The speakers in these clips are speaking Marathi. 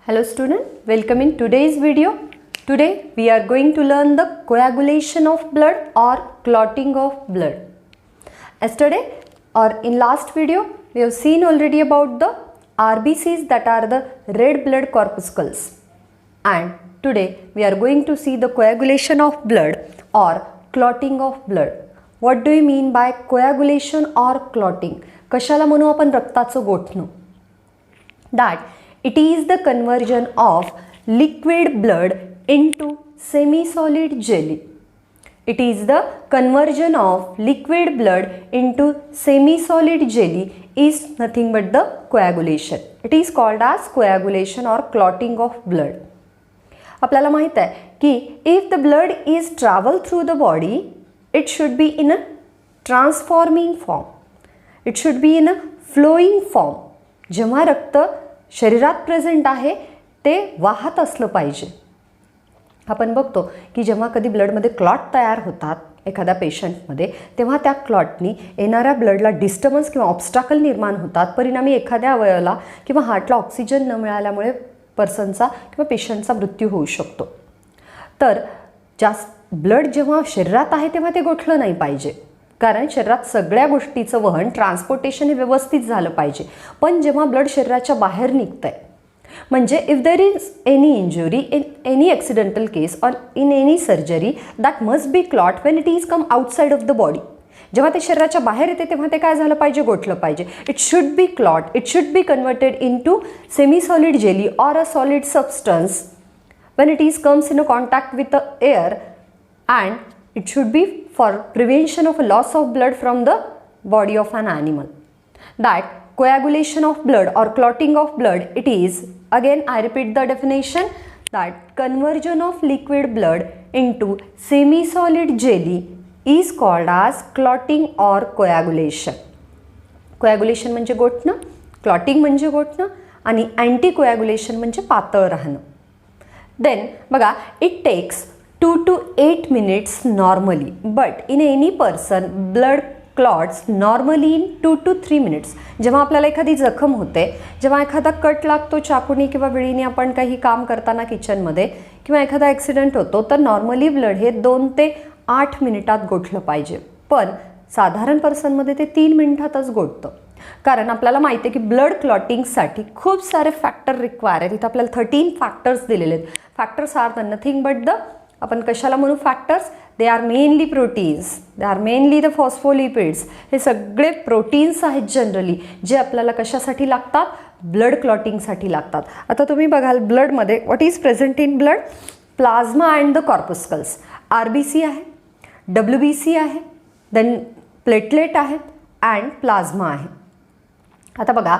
Hello student, welcome in today's video. Today we are going to learn the coagulation of blood or clotting of blood. Yesterday or in last video we have seen already about the RBCs, that are the red blood corpuscles, and today we are going to see the coagulation of blood or clotting of blood. What do you mean by coagulation or clotting? कशाला म्हणू आपण रक्ताचं गोठणं? That it is the conversion of liquid blood into semi-solid jelly. It is the conversion of liquid blood into semi-solid jelly is nothing but the coagulation. It is called as coagulation or clotting of blood. आपल्याला माहित आहे की if the blood is travel through the body, it should be in a transforming form. It should be in a flowing form. जेव्हा रक्त शरीरात प्रेझेंट आहे ते वाहत असलं पाहिजे. आपण बघतो की जेव्हा कधी ब्लडमध्ये क्लॉट तयार होतात एखाद्या पेशंटमध्ये, तेव्हा त्या क्लॉटनी येणाऱ्या ब्लडला डिस्टर्बन्स किंवा ऑब्स्टॅकल निर्माण होतात. परिणामी एखाद्या अवयवाला किंवा हार्टला ऑक्सिजन न मिळाल्यामुळे पर्सनचा किंवा पेशंटचा मृत्यू होऊ शकतो. तर जास्त ब्लड जेव्हा शरीरात आहे तेव्हा ते गोठलं नाही पाहिजे, कारण शरीरात सगळ्या गोष्टीचं वहन, ट्रान्सपोर्टेशन हे व्यवस्थित झालं पाहिजे. पण जेव्हा ब्लड शरीराच्या बाहेर निघतंय, म्हणजे if there is any injury in any accidental case or in any surgery, that must be clot Wien it is come outside of the body. जेव्हा ते शरीराच्या बाहेर येते तेव्हा ते काय झालं पाहिजे? गोठलं पाहिजे. It should be clot, it should be converted into semi solid jelly or a solid substance when it is comes in a contact with the air, and it should be for prevention of a loss of blood from the body of an animal. That coagulation of blood or clotting of blood, it is, again I repeat the definition, that conversion of liquid blood into semi-solid jelly is called as clotting or coagulation. Coagulation म्हणजे गोठणं, clotting म्हणजे गोठणं, आणि anticoagulation म्हणजे पातळ राहणं. Then बघा, it takes 2 to 8 minutes normally, but in any person blood clots normally in 2 to 3 minutes. जेव्हा आपल्याला एखादी जखम होते, जेव्हा एखादा कट लागतो चाकूने किंवा विळीने, आपण काही काम करताना किचनमध्ये, किंवा एखादा ॲक्सिडेंट होतो, तर नॉर्मली ब्लड हे 2 ते 8 मिनिटात गोठलं पाहिजे. पण साधारण पर्सनमध्ये ते 3 मिनिटातच गोठतं. कारण आपल्याला माहिती आहे की ब्लड क्लॉटिंगसाठी खूप सारे फॅक्टर रिक्वायर आहेत. इथं आपल्याला 13 फॅक्टर्स दिलेले आहेत. Factors are the nothing but the, आपण कशाला म्हणू factors? They are mainly proteins, they are mainly the phospholipids. हे सगळे प्रोटीन्स आहेत जनरली, जे आपल्याला कशासाठी लागतात? ब्लड क्लॉटिंगसाठी लागतात. आता तुम्ही बघाल ब्लडमध्ये what is present in blood? Plasma and the corpuscles. RBC आहे, WBC आहे, देन प्लेटलेट आहेत अँड प्लाझ्मा आहे. आता बघा,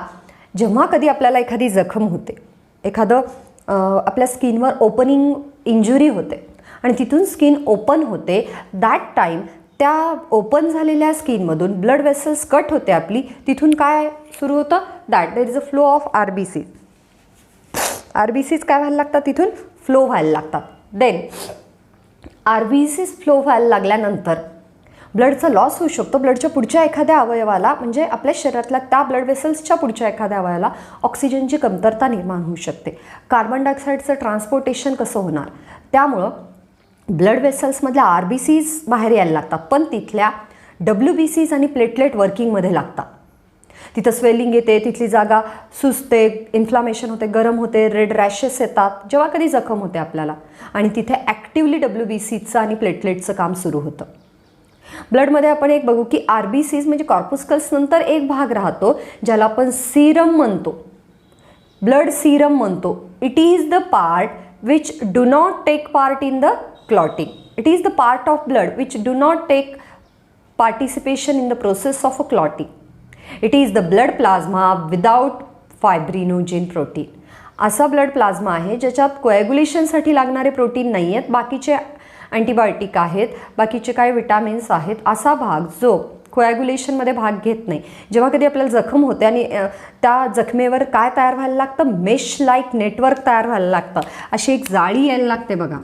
जेव्हा कधी आपल्याला एखादी जखम होते, एखादं आपल्या स्किनवर ओपनिंग इंजुरी होते आणि तिथून स्किन ओपन होते, दॅट टाईम त्या ओपन झालेल्या स्किनमधून ब्लड वेसल्स कट होते आपली, तिथून काय सुरू होतं? That there is a flow of RBC. RBCs काय व्हायला लागतात? तिथून फ्लो व्हायला लागतात. देन RBCs फ्लो व्हायला लागल्यानंतर ब्लडचा लॉस होऊ शकतो. ब्लडच्या पुढच्या एखाद्या अवयवाला, म्हणजे आपल्या शरीरातल्या त्या ब्लड वेसल्सच्या पुढच्या एखाद्या अवयवाला ऑक्सिजनची कमतरता निर्माण होऊ शकते. कार्बन डायऑक्साईडचं ट्रान्सपोर्टेशन कसं होणार? त्यामुळं ब्लड वेसल्समधल्या RBCs बाहेर यायला लागतात, पण तिथल्या WBCs आणि प्लेटलेट वर्किंगमध्ये लागतात. तिथं स्वेलिंग येते, तिथली जागा सुजते, इन्फ्लामेशन होते, गरम होते, रेड रॅशेस येतात जेव्हा कधी जखम होते आपल्याला, आणि तिथे ॲक्टिवली WBCचं आणि प्लेटलेटचं काम सुरू होतं. ब्लडमध्ये आपण एक बघू की RBCs म्हणजे कॉर्पस्कल्स नंतर एक भाग राहतो ज्याला आपण सीरम म्हणतो, ब्लड सीरम म्हणतो. It is the part which do not take part in the clotting. It is the part of blood which do not take participation in the process of a clotting. It is the blood plasma without fibrinogen protein. असा ब्लड प्लाझ्मा आहे ज्याच्यात कोॲग्युलेशनसाठी लागणारे प्रोटीन नाही आहेत, बाकीचे अँटीबायोटिक आहेत, बाकीचे काही विटॅमिन्स आहेत. असा भाग जो कोॲग्युलेशनमध्ये भाग घेत नाही. जेव्हा कधी आपल्याला जखम होते आणि त्या जखमेवर काय तयार व्हायला लागतं? मेश लाईक नेटवर्क तयार व्हायला लागतं. अशी एक जाळी यायला लागते बघा.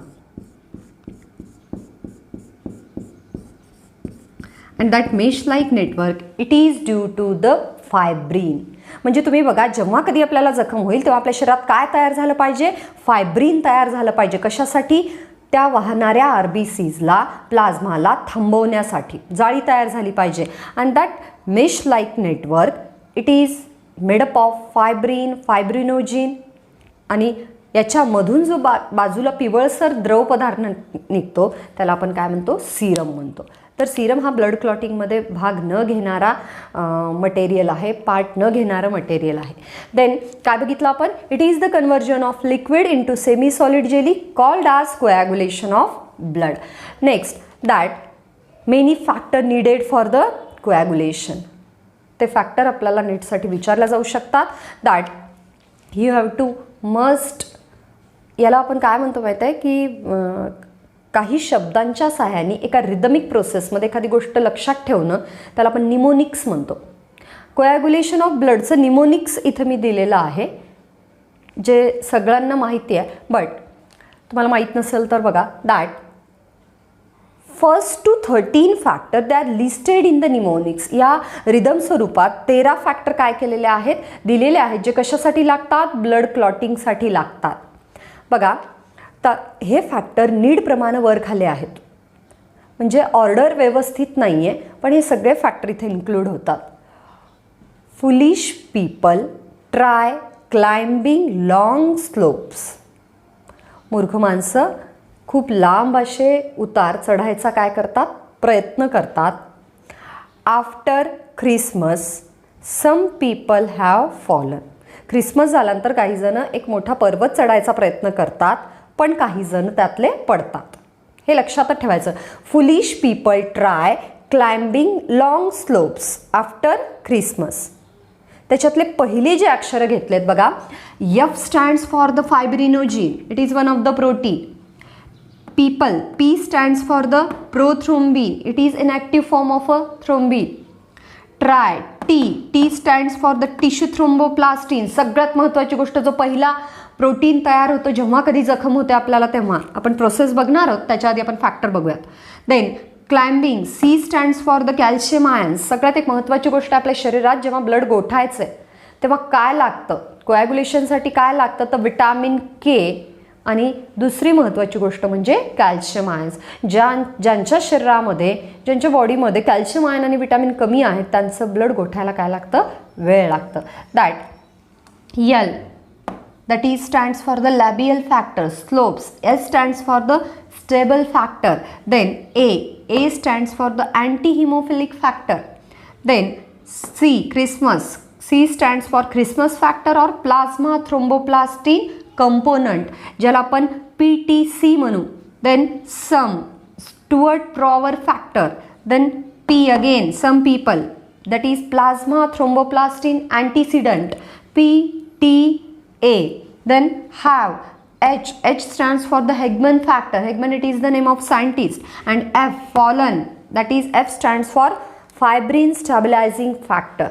And that mesh like network, it is due to the fibrin. म्हणजे तुम्ही बघा, जेव्हा कधी आपल्याला जखम होईल तेव्हा आपल्या शरीरात काय तयार झालं पाहिजे? फायब्रिन तयार झालं पाहिजे. कशासाठी? त्या वाहणाऱ्या RBCsला, प्लाझ्माला थांबवण्यासाठी जाळी तयार झाली पाहिजे. And that mesh like network it is made up of fibrin, fibrinogen, आणि याच्यामधून जो बाजूला पिवळसर द्रव पदार्थ निघतो त्याला आपण काय म्हणतो? सीरम म्हणतो. तर सीरम हा ब्लड क्लॉटिंगमध्ये भाग न घेणारा मटेरियल आहे, पार्ट न घेणारं मटेरियल आहे. देन काय बघितलं आपण? It is the conversion of liquid into semi solid jelly called as coagulation of blood. Next, that many factor needed for the coagulation. ते फॅक्टर आपल्याला नीटसाठी विचारल्या जाऊ शकतात. That you have to must, याला आपण काय म्हणतो माहीत आहे की काही शब्दांच्या सहाय्याने एका रिदमिक प्रोसेसमध्ये एखादी गोष्ट लक्षात ठेवणं, त्याला आपण निमोनिक्स म्हणतो. कोॲग्युलेशन ऑफ ब्लडचं निमोनिक्स इथं मी दिलेलं आहे, जे सगळ्यांना माहिती आहे. बट तुम्हाला माहीत नसेल तर बघा, that first two 13 factor they are listed in the mnemonics. या रिदम स्वरूपात 13 फॅक्टर काय केलेले आहेत? दिलेले आहेत, जे कशासाठी लागतात? ब्लड क्लॉटिंगसाठी लागतात. बघा, तर हे फॅक्टर नीडप्रमाणे वर खाली आहेत, म्हणजे ऑर्डर व्यवस्थित नाही आहे, पण हे सगळे फॅक्टर इथे इन्क्लूड होतात. Foolish people try climbing long slopes. मूर्ख माणसं खूप लांब असे उतार चढायचा काय करतात? प्रयत्न करतात. After Christmas some people have fallen. Christmas झाल्यानंतर काही जण एक मोठा पर्वत चढायचा प्रयत्न करतात, पण काही जण त्यातले पडतात. हे लक्षातच ठेवायचं. Foolish people try climbing long slopes after Christmas. त्याच्यातले पहिले जे अक्षर घेतलेत बघा, F stands for the fibrinogen, it is one of the protein. People, P stands for the prothrombin, it is an active form of a thrombin. Try, T stands for the tissue thromboplastin. सगळ्यात महत्त्वाची गोष्ट, जो पहिला प्रोटीन तयार होतो जेव्हा कधी जखम होते आपल्याला, तेव्हा आपण प्रोसेस बघणार आहोत, त्याच्या आधी आपण फॅक्टर बघूयात. Then climbing, C stands for the calcium ions. सगळ्यात एक महत्त्वाची गोष्ट, आपल्या शरीरात जेव्हा ब्लड गोठायचं आहे तेव्हा काय लागतं? कोॲग्युलेशनसाठी काय लागतं? तर विटॅमिन K, आणि दुसरी महत्त्वाची गोष्ट म्हणजे कॅल्शियम आयन्स. ज्यांच्या शरीरामध्ये, ज्यांच्या बॉडीमध्ये कॅल्शियम आयन आणि विटॅमिन कमी आहेत, त्यांचं ब्लड गोठायला काय लागतं? वेळ लागतं. That L, that E stands for the labial factor, slopes. S stands for the stable factor. Then A stands for the anti-hemophilic factor. Then C, Christmas. C stands for Christmas factor or plasma thromboplastin component, ज्याला आपण PTC म्हणू. Then some, Stewart Power factor. Then P again, some people, that is plasma thromboplastin antecedent, PTA. Then have H stands for the Hegman factor. Hegman, it is the name of scientist. And F, fallen, that is F stands for fibrin stabilizing factor.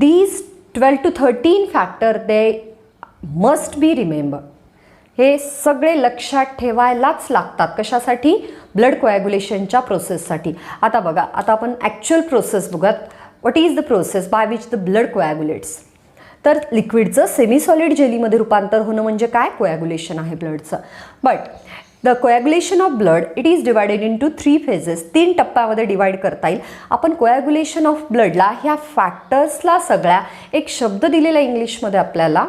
These 12 to 13 factor, they must be remember. हे सगळे लक्षात ठेवायलाच लागतात. कशासाठी? ब्लड कोॲग्युलेशनच्या प्रोसेससाठी. आता बघा, आता आपण ॲक्च्युअल प्रोसेस बघूयात. What is the process by which the blood coagulates? तर लिक्विडचं सेमी सॉलिड जेलीमध्ये रूपांतर होणं म्हणजे काय? कोॲग्युलेशन आहे ब्लडचं. But the coagulation of blood it is divided into 3 phases. 3 टप्प्यामध्ये डिवाइड करता येईल. आपण कोॲग्युलेशन ऑफ ब्लडला, ह्या फॅक्टर्सला सगळ्या एक शब्द दिलेला इंग्लिशमध्ये आपल्याला,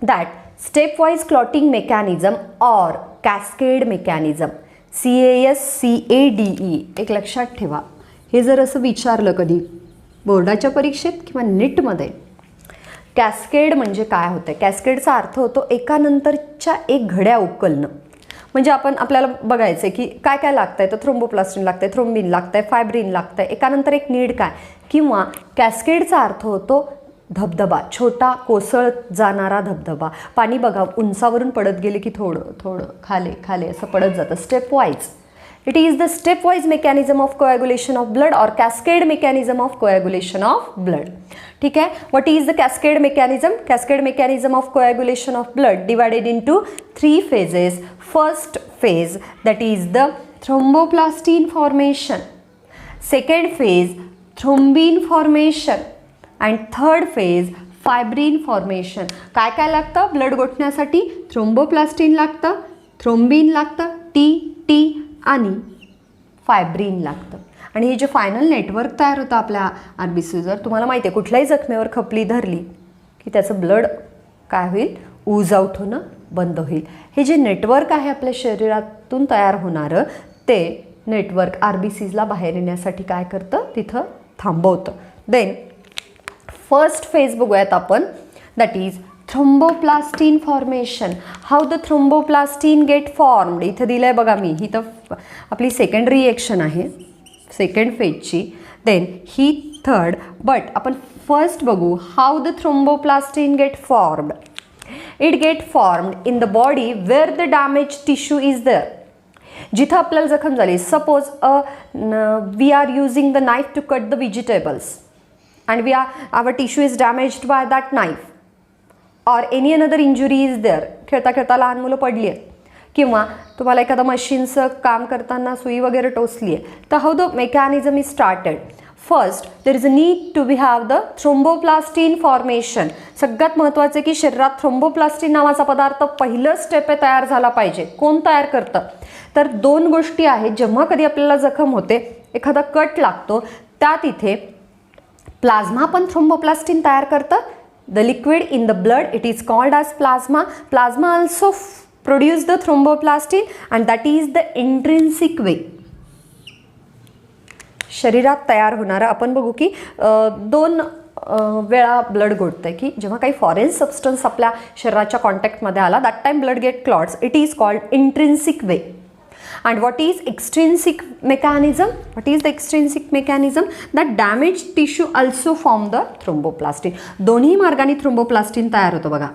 that stepwise clotting mechanism or cascade mechanism, CASCADE. एक लक्षात ठेवा, हे जर असं विचारलं कधी बोर्डाच्या परीक्षेत किंवा नीटमध्ये, कॅस्केड म्हणजे काय होतं? कॅस्केडचा अर्थ होतो एकानंतरच्या एक घड्या उकलणं. म्हणजे आपल्याला बघायचं आहे की काय काय लागतं आहे, तर थ्रोम्बोप्लास्टिन लागतं आहे, थ्रोम्बिन लागतं आहे, फायब्रिन लागतं आहे, एकानंतर एक नीड काय. किंवा कॅस्केडचा अर्थ होतो धबधबा, छोटा कोसळत जाणारा धबधबा. पाणी बघा, उंचावरून पडत गेले की थोडं थोडं खाले खाले असं पडत जातं. Stepwise, it is the stepwise mechanism of coagulation of blood और cascade mechanism of coagulation of blood. ठीक आहे. What is the cascade mechanism? Cascade mechanism of coagulation of blood divided into 3 phases. First phase, that is the thromboplastin formation. Second phase, thrombin formation. And third phase fibrin formation. काय काय लागतं ब्लड गोठण्यासाठी? थ्रोम्बोप्लास्टिन लागतं, थ्रोम्बिन लागतं, टी आणि फायब्रिन लागतं. आणि हे जे फायनल नेटवर्क तयार होतं आपल्या RBCवर, तुम्हाला माहिती आहे कुठल्याही जखमेवर खपली धरली की त्याचं ब्लड काय होईल? ऊज आउट होणं बंद होईल. हे जे नेटवर्क आहे आपल्या शरीरातून तयार होणारं, ते नेटवर्क RBCला बाहेर येण्यासाठी काय करतं? तिथं थांबवतं. देन फर्स्ट फेज बघूयात आपण, that is thromboplastin formation. How the thromboplastin get formed. इथं दिलं आहे बघा मी, ही तर आपली सेकंड रिएक्शन आहे सेकंड फेजची. देन ही थर्ड, बट आपण फर्स्ट बघू how the thromboplastin get formed. It get formed in the body where the damage tissue is there. जिथं आपल्याला जखम झाली, suppose we are using the knife to cut the vegetables and our tissue is damaged by that knife or any another injury is there. खेळता खेळता लहान मुलं पडली आहेत किंवा तुम्हाला एखादं मशीनचं काम करताना सुई वगैरे टोचली आहे, तर how the mechanism is started. First there is a need to have the thromboplastin formation. सगळ्यात महत्त्वाचं आहे की शरीरात थ्रोम्बोप्लास्टिन नावाचा पदार्थ पहिलं स्टेप आहे तयार झाला पाहिजे. कोण तयार करतं? तर दोन गोष्टी आहेत. जेव्हा कधी आपल्याला जखम होते, एखादा कट लागतो, त्या तिथे प्लाझ्मा पण थ्रोम्बोप्लास्टिन तयार करतं. The liquid in the blood, it is called as plasma. Plasma also produce the thromboplastin and that is the intrinsic way. शरीरात तयार होणारं आपण बघू की दोन वेळा ब्लड गोठतंय की जेव्हा काही फॉरेन सबस्टन्स आपल्या शरीराच्या कॉन्टॅक्टमध्ये आला, that time blood get clots. It is called intrinsic way. And what is extrinsic mechanism? What is the extrinsic mechanism? That damaged tissue also form the thromboplastin. दोन्ही मार्गाने थ्रोम्बोप्लास्टिन तयार होतं बघा.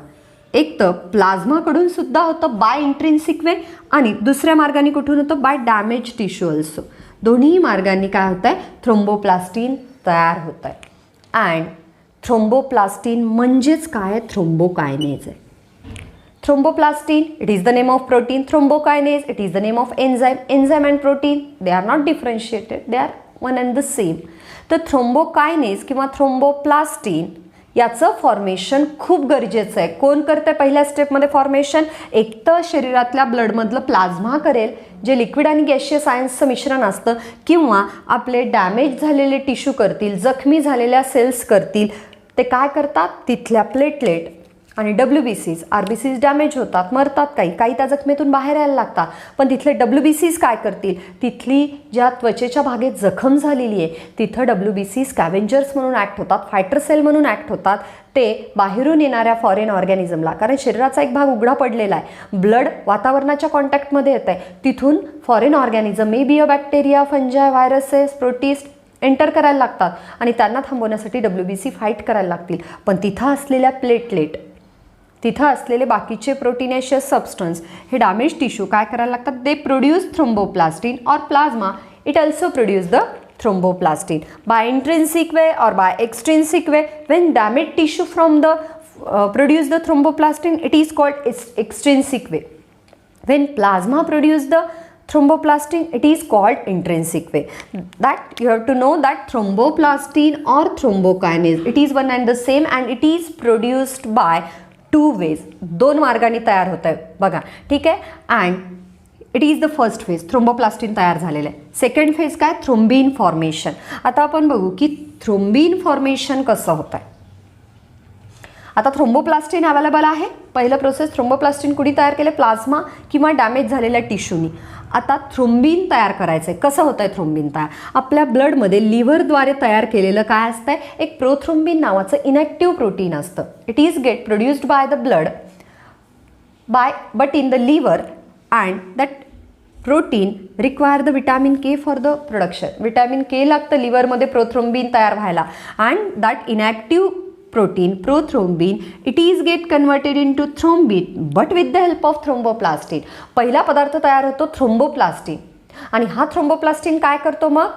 एक तर प्लाझ्माकडून सुद्धा होतं बाय इंट्रिन्सिक वे, आणि दुसऱ्या मार्गाने कुठून होतं? By damage tissue also. दोन्ही मार्गाने काय होत आहे? थ्रोम्बोप्लास्टिन तयार होत आहे. अँड थ्रोम्बोप्लास्टिन म्हणजेच काय? थ्रोम्बोकायनेज आहे. Thromboplastin, it is the name of protein. Thrombokinase, it is the name of enzyme. Enzyme and protein, they are not differentiated. They are one and the same. तर थ्रोम्बोकायनेज किंवा थ्रोम्बोप्लास्टिन याचं फॉर्मेशन खूप गरजेचं आहे. कोण करते पहिल्या स्टेपमध्ये फॉर्मेशन? एक तर शरीरातल्या ब्लडमधलं प्लाझ्मा करेल, जे लिक्विड आणि गॅशियस आयन्सचं मिश्रण असतं, किंवा आपले डॅमेज झालेले टिश्यू करतील, जखमी झालेल्या सेल्स करतील. ते काय करतात? तिथल्या प्लेटलेट आणि WBCs, RBCs डॅमेज होतात, मरतात, काही त्या जखमेतून बाहेर यायला लागतात. पण तिथले WBCs काय करतील? तिथली ज्या त्वचेच्या भागेत जखम झालेली आहे तिथं WBCs स्कॅव्हेंजर्स म्हणून ॲक्ट होतात, फायटर सेल म्हणून ॲक्ट होतात. ते बाहेरून येणाऱ्या फॉरेन ऑर्गॅनिझमला, कारण शरीराचा एक भाग उघडा पडलेला आहे, ब्लड वातावरणाच्या कॉन्टॅक्टमध्ये येत आहे, तिथून foreign organism may be a bacteria, फंजाय, viruses, protist enter करायला लागतात आणि त्यांना थांबवण्यासाठी WBC फाईट करायला लागतील. पण तिथं असलेल्या प्लेटलेट, तिथं असलेले बाकीचे प्रोटीनेशियस सबस्टन्स, हे डॅमेज टिश्यू काय करायला लागतात? दे प्रोड्यूस थ्रोम्बोप्लास्टिन और plasma, it also produce the thromboplastin by intrinsic way और by extrinsic way. When damage tissue from the produce the thromboplastin, it is called extrinsic way. When plasma produce the thromboplastin, it is called intrinsic way. That you have to know that thromboplastin or thrombokinase, it is one and the same and it is produced by two ways. दोन मार्गाने तयार होत आहे बघा, ठीक आहे. And it is the first phase, thromboplastin तयार झालेलं आहे. सेकंड फेज काय? Thrombin formation. आता आपण बघू की थ्रोम्बिन फॉर्मेशन कसं होत आहे. आता थ्रोम्बोप्लास्टिन अवेलेबल आहे. पहिलं प्रोसेस थ्रोम्बोप्लास्टिन कुणी तयार केले? प्लाझ्मा किंवा डॅमेज झालेल्या टिश्यूनी. आता थ्रोम्बिन तयार करायचं आहे. कसं होतं आहे थ्रोम्बिन तयार? आपल्या ब्लडमध्ये लिव्हरद्वारे तयार केलेलं काय असतं आहे? एक प्रोथ्रोम्बिन नावाचं इनॅक्टिव्ह प्रोटीन असतं. It is get produced by the blood but in the liver and that protein require the vitamin K for the production. Vitamin K लागतं लिव्हरमध्ये प्रोथ्रोम्बिन तयार व्हायला. And that inactive protein prothrombin, it is get converted into thrombin but with the help of thromboplastin. पहिला पदार्थ तयार होतो थ्रोम्बोप्लास्टिन, आणि हा थ्रोम्बोप्लास्टिन काय करतो? मग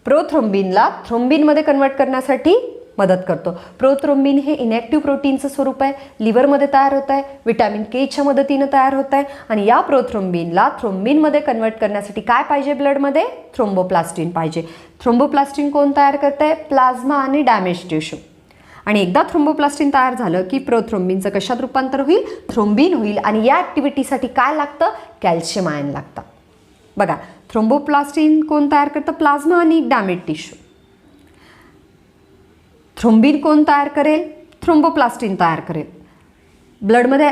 प्रोथ्रोम्बिनला थ्रोम्बिनमध्ये कन्वर्ट करण्यासाठी मदत करतो. प्रोथ्रोम्बिन हे इनॅक्टिव्ह प्रोटीनचं स्वरूप आहे, लिव्हरमध्ये तयार होत आहे, विटॅमिन केच्या मदतीनं तयार होत आहे. आणि या प्रोथ्रोम्बिनला थ्रोम्बिनमध्ये कन्वर्ट करण्यासाठी काय पाहिजे? ब्लडमध्ये थ्रोम्बोप्लास्टिन पाहिजे. थ्रोम्बोप्लास्टिन कोण तयार करत आहे? प्लाझ्मा आणि डॅमेज टिश्यू. आणि एकदा थ्रोम्बोप्लास्टिन तयार झालं की प्रोथ्रोम्बिनचं कशात रूपांतर होईल, थ्रोम्बिन होईल. आणि या ॲक्टिव्हिटीसाठी काय लागतं, कॅल्शियम आयन लागतं. बघा, थ्रोम्बोप्लास्टिन कोण तयार करतं, प्लाझ्मा आणि डॅमेज टिश्यू. थ्रोम्बिन कोण तयार करेल, थ्रोम्बोप्लास्टिन तयार करेल. ब्लडमध्ये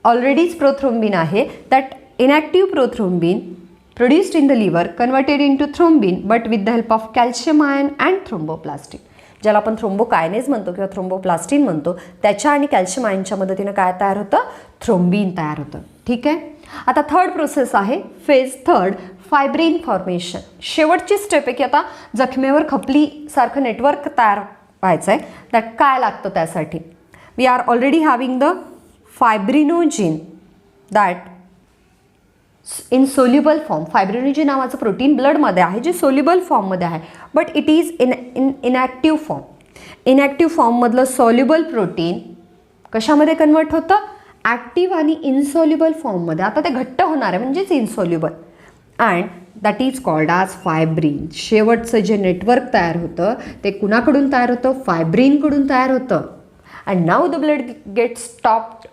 ऑलरेडीच प्रोथ्रोम्बिन आहे. That inactive prothrombin produced in the liver converted into thrombin but with the help of calcium ion and thromboplastin. ज्याला आपण थ्रोम्बोकायनेज म्हणतो किंवा थ्रोम्बोप्लास्टिन म्हणतो, त्याच्या आणि कॅल्शियम आयनच्या मदतीनं काय तयार होतं, थ्रोम्बिन तयार होतं. ठीक आहे. आता थर्ड प्रोसेस आहे फेज थर्ड, फायब्रिन फॉर्मेशन. शेवटची स्टेप आहे की आता जखमेवर खपली सारखं नेटवर्क तयार व्हायचं आहे. दॅट काय लागतं त्यासाठी, we are already having the fibrinogen that in soluble form. Fibrinogen नावाचं प्रोटीन ब्लडमध्ये आहे जे सोल्युबल फॉर्ममध्ये आहे, but it is inactive form. Inactive फॉर्ममधलं सोल्युबल प्रोटीन कशामध्ये कन्वर्ट होतं, ॲक्टिव्ह आणि इनसोल्युबल फॉर्ममध्ये. आता ते घट्ट होणार आहे म्हणजेच insoluble, and that is called as fibrin. शेवटचं जे नेटवर्क तयार होतं ते कुणाकडून तयार होतं, फायब्रिनकडून तयार होतं. And now the blood get stopped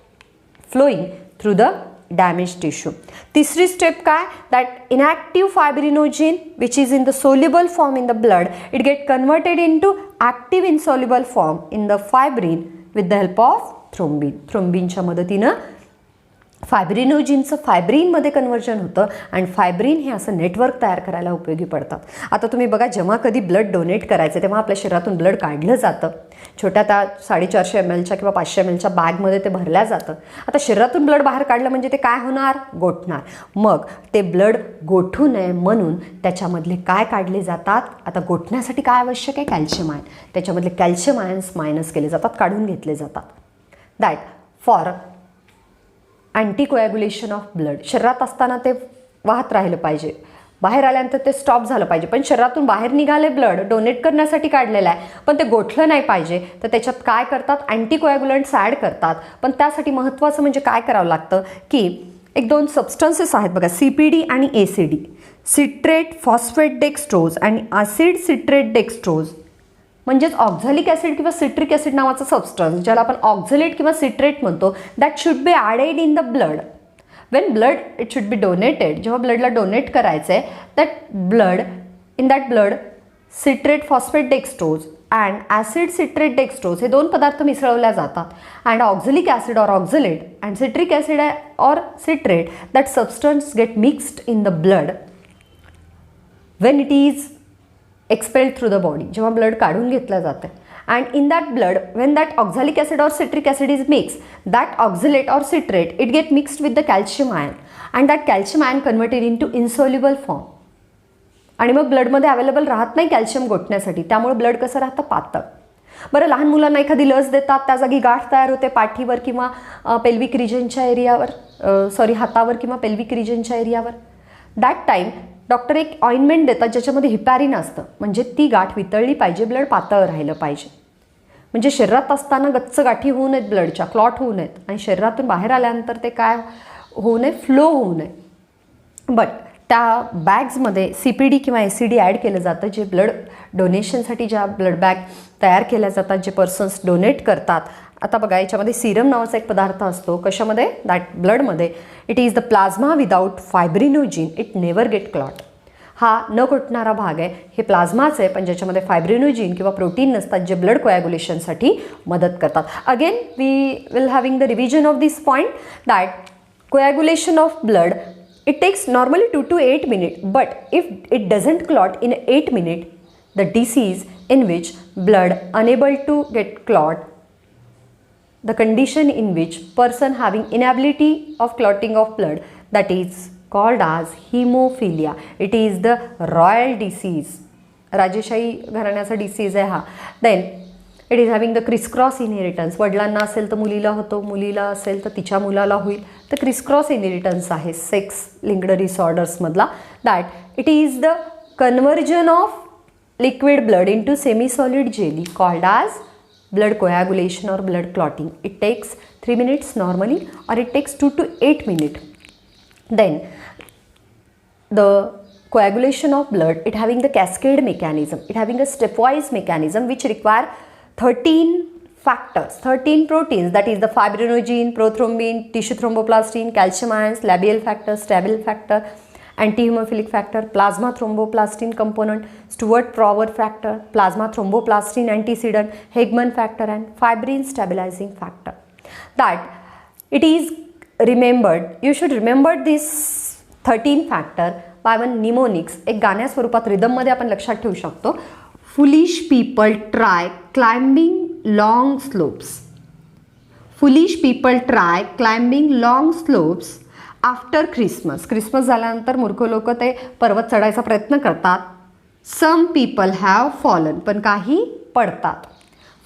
flowing through the damage tissue. तिसरी स्टेप काय, that inactive fibrinogen which is in the soluble form in the blood, it get converted into active insoluble form in the fibrin with the help of thrombin. थ्रोम्बिनच्या मदतीनं फायब्रिनोजिनचं फायब्रिनमध्ये कन्व्हर्जन होतं आणि फायब्रिन हे असं नेटवर्क तयार करायला उपयोगी पडतात. आता तुम्ही बघा, जेव्हा कधी ब्लड डोनेट करायचं तेव्हा आपल्या शरीरातून ब्लड काढलं जातं. छोट्या त्या 450 ml किंवा 500 ml बॅगमध्ये ते भरल्या जातं. आता शरीरातून ब्लड बाहेर काढलं म्हणजे ते काय होणार, गोठणार. मग ते ब्लड गोठू नये म्हणून त्याच्यामधले काय काढले जातात, आता गोठण्यासाठी काय आवश्यक आहे, कॅल्शियम आयन. त्याच्यामधले कॅल्शियम आयन्स मायनस केले जातात, काढून घेतले जातात. That for anticoagulation of blood. शरीरात असताना ते वाहत राहिलं पाहिजे, बाहेर आल्यानंतर ते स्टॉप झालं पाहिजे. पण शरीरातून बाहेर निघाले ब्लड डोनेट करण्यासाठी काढलेलं आहे, पण ते गोठलं नाही पाहिजे, तर त्याच्यात काय करतात, अँटीकोॲग्युलंट्स ॲड करतात. पण त्यासाठी महत्त्वाचं म्हणजे काय करावं लागतं की एक दोन सबस्टन्सेस आहेत बघा, CPD आणि ACD, सिट्रेट फॉस्फेट डेक्स्ट्रोज आणि ॲसिड सिट्रेट डेक्स्ट्रोज. म्हणजेच ऑक्झॅलिक ॲसिड किंवा सिट्रिक ॲसिड नावाचा सबस्टन्स, ज्याला आपण ऑक्झलेट किंवा सिट्रेट म्हणतो, that should be added in the blood when blood it should be donated. जेव्हा ब्लडला डोनेट करायचं आहे, that blood in that blood citrate phosphate dextrose and acid citrate dextrose हे दोन पदार्थ मिसळवल्या जातात. And oxalic acid or oxalate and citric acid or citrate, that substance get mixed in the blood when it is expelled through the body. जेव्हा ब्लड काढून घेतलं जातं, and in that blood when that oxalic acid or citric acid is mix, that oxalate or citrate it get mixed with the calcium ion and that calcium ion converted into insoluble form. आणि मग ब्लडमध्ये अवेलेबल राहत नाही कॅल्शियम गोठण्यासाठी, त्यामुळे ब्लड कसं राहतं, पातळ. बरं, लहान मुलांना एखादी लस देतात, त्या जागी गाठ तयार होते पाठीवर किंवा पेल्विक रिजनच्या एरियावर, हातावर किंवा पेल्विक रिजनच्या एरियावर. दॅट टाईम डॉक्टर एक ऑइंटमेंट देतात ज्याच्यामध्ये हिपॅरिन असतं, म्हणजे ती गाठ वितळली पाहिजे, ब्लड पातळ राहिलं पाहिजे. म्हणजे शरीरात असताना गच्च गाठी होऊ नयेत, ब्लडच्या क्लॉट होऊ नयेत, आणि शरीरातून बाहेर आल्यानंतर ते काय होऊ नये, फ्लो होऊ नये. बट त्या बॅग्समध्ये CPD किंवा ACD ॲड केलं जातं, जे ब्लड डोनेशनसाठी ज्या ब्लड बॅग तयार केल्या जातात, जे पर्सन्स डोनेट करतात. आता बघा, याच्यामध्ये सिरम नावाचा एक पदार्थ असतो, कशामध्ये, दॅट ब्लडमध्ये. It is the plasma without fibrinogen, it never get clot. हा न घोटणारा भाग आहे, हे प्लाझ्माच आहे, पण ज्याच्यामध्ये फायब्रिनोजिन किंवा प्रोटीन नसतात, जे ब्लड कोॲग्युलेशनसाठी मदत करतात. Again we will having the revision of this point that coagulation of blood, it takes normally 2 to 8 minutes, but if it doesn't clot in 8 minutes, the disease in which blood unable to get clot, the condition in which person having inability of clotting of blood, that is called as hemophilia. It is the royal disease. राजेशाही घराण्याचा डिसीज आहे हा. Then it is having the crisscross inheritance. वडिलांना असेल तर मुलीला होतो, मुलीला असेल तर तिच्या मुलाला होईल. तर क्रिसक्रॉस इनहेरिटन्स आहे सेक्स लिंक्ड डिसऑर्डर्समधला. That it is the conversion of liquid blood into semi solid jelly called as blood coagulation और blood clotting. It takes 3 minutes normally or it takes 2 to 8 minutes. Then the coagulation of blood, it having the cascade mechanism, it having a stepwise mechanism which require 13 factors, 13 proteins, that is the fibrinogen, prothrombin, tissue thromboplastin, calcium ions, labial factor, Stabil factor, antihemophilic factor, plasma thromboplastin component, Stewart-Prower factor, plasma thromboplastin antecedent, Hegman factor and fibrin stabilizing factor. That it is remembered, you should remember this 13 factor by one mnemonics. एक गाण्या स्वरूपात रिदममध्ये आपण लक्षात ठेवू शकतो. Foolish people try climbing long slopes. Foolish people try climbing long slopes after Christmas. Christmas झाल्यानंतर मूर्ख लोक ते पर्वत चढायचा प्रयत्न करतात. Some people have fallen, पण काही पडतात.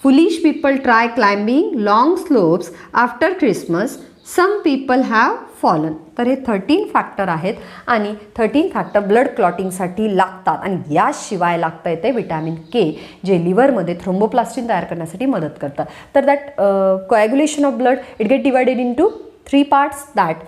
Foolish people try climbing long slopes after Christmas. Some people have fallen. तर हे 13 फॅक्टर आहेत आणि 13 फॅक्टर ब्लड क्लॉटिंगसाठी लागतात आणि याशिवाय लागतं येते विटॅमिन के, जे लिव्हरमध्ये थ्रोम्बोप्लास्टिन तयार करण्यासाठी मदत करतं. तर that coagulation of blood it gate divided into 3 parts. That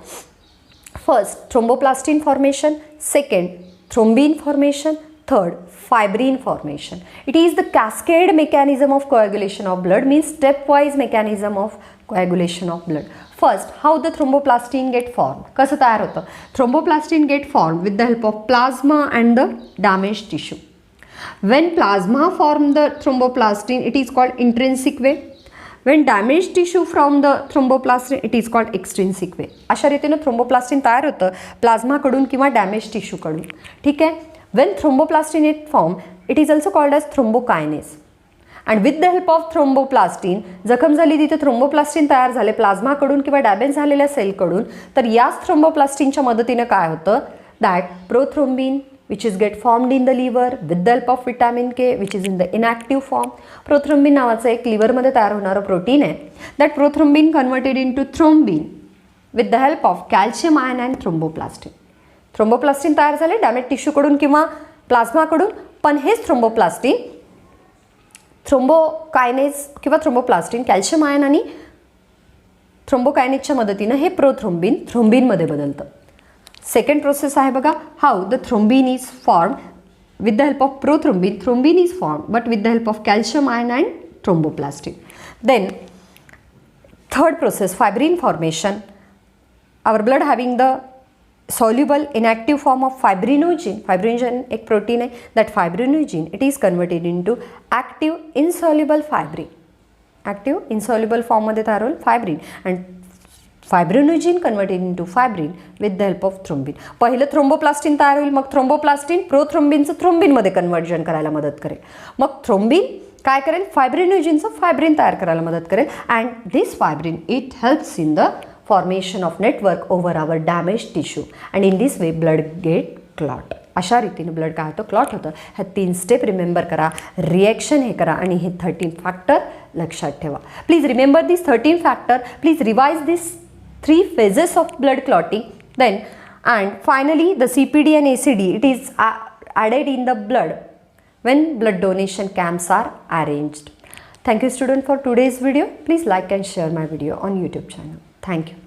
first thromboplastin formation, second thrombin formation, third fibrin formation. It is the cascade mechanism of coagulation of blood, means stepwise mechanism of coagulation of blood. First, how the thromboplastin get formed? कसं तयार होतं? Thromboplastin get formed with the help of plasma and the damaged tissue. When plasma form the thromboplastin, it is called intrinsic way. When damaged tissue from the thromboplastin, it is called extrinsic way. अशा रीतीने थ्रोम्बोप्लास्टिन तयार होतं प्लाझ्माकडून किंवा डॅमेज टिश्यूकडून. ठीक आहे. When thromboplastin is formed, it is also called as thrombokinase. And with the help of thromboplastin, जखम झाली तिथे थ्रोम्बोप्लास्टिन तयार झाले प्लाझ्माकडून किंवा डॅमेज झालेल्या सेलकडून. तर याच थ्रोम्बोप्लास्टिनच्या मदतीने काय होतं? That prothrombin which is get formed in the liver with the help of vitamin K which is in the inactive form. Prothrombin नावाचं एक लिव्हरमध्ये तयार होणारं प्रोटीन आहे. That prothrombin converted into thrombin with the help of calcium ion and thromboplastin. Thromboplastin तयार झाले डॅमेज टिश्यूकडून किंवा प्लाझ्माकडून, पण हेच थ्रोम्बोप्लास्टिन थ्रोम्बोकायनेज किंवा थ्रोम्बोप्लास्टिन कॅल्शियम आयन आणि थ्रोम्बोकायनेजच्या मदतीनं हे प्रोथ्रोम्बिन थ्रोम्बिनमध्ये बदलतं. सेकंड प्रोसेस आहे बघा, how the thrombin is form with the help of prothrombin. Thrombin is form but with the help of calcium ion and thromboplastin. Then third process fibrin formation. Our blood having the soluble inactive form of fibrinogen. Fibrinogen एक protein है. That fibrinogen it is converted into active insoluble fibrin. Active insoluble form मध्ये तयार होईल fibrin and fibrinogen converted into fibrin with the help of thrombin. पहिलं थ्रोम्बोप्लास्टिन तयार होईल, मग थ्रोम्बोप्लास्टिन प्रोथ्रोम्बिनचं थ्रोम्बिनमध्ये कन्वर्जन करायला मदत करेल. मग थ्रोम्बिन काय करेल? फायब्रिनोजिनचं फायब्रिन तयार करायला मदत करेल. And this fibrin it helps in the formation of network over our damaged tissue and in this way blood get clot. अशा रीतीने ब्लड काय होतं? क्लॉट होतं. ह्या 3 स्टेप रिमेंबर करा, रिॲक्शन हे करा आणि हे 13 फॅक्टर लक्षात ठेवा. Please remember this 13 factor. Please revise this 3 phases of blood clotting. Then and finally the CPD and ACD it is added in the blood when blood donation camps are arranged. Thank you student for today's video. Please like and share my video on YouTube channel. Thank you.